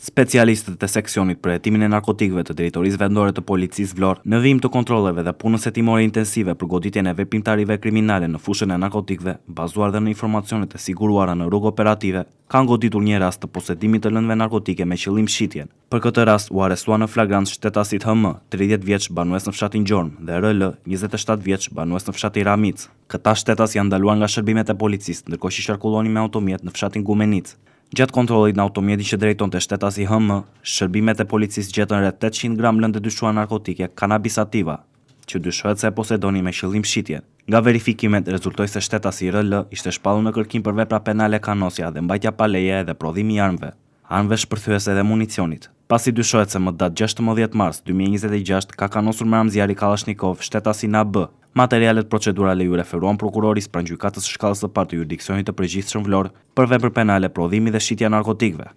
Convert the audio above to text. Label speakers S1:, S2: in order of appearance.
S1: Specialistët e seksionit për hetimin e narkotikëve të Drejtorisë Vendore të Policisë Vlorë, në vijim të kontrolleve dhe punës hetimore intensive për goditjen e veprimtarive kriminale në fushën e narkotikëve, bazuar dhe në informacionet e siguruara në rrugë operative, kanë goditur një rast të posedimit të lëndëve narkotike me qëllim shitjen. Për këtë rast u arrestua në flagrancë shtetasit HM, 30 vjeç, banues në fshatin Gjorm, dhe RL, 27 vjeç, banues në fshatin Ramic. Këta shtetas janë ndaluar nga shërbimet e policisë, ndërkohë që qarkullonin me automjet në fshatin Gumenic. Gjatë kontrollit në automjetin që drejtonte shtetasi HM, shërbimet e policisë gjetën rreth 800 gram lëndë dyshuar narkotike cannabis sativa, që dyshohet se e posedoni me qëllim shitje. Nga verifikimet rezultoi se shtetasi RL ishte shpallur në kërkim për vepra penale kanosja dhe mbajtja pa leje dhe prodhimi i armëve shpërthyese dhe municionit. Pasi dyshohet se më datë 16 mars 2026 ka kanosur me armë zjarri Kalashnikov shtetasi NAB. Materialet procedurale ju referuan prokuroris pranë gjykatës së shkallës së parë të jurisdiksionit të përgjithshëm Vlorë për vepër penale, prodhimi dhe shitja narkotikëve.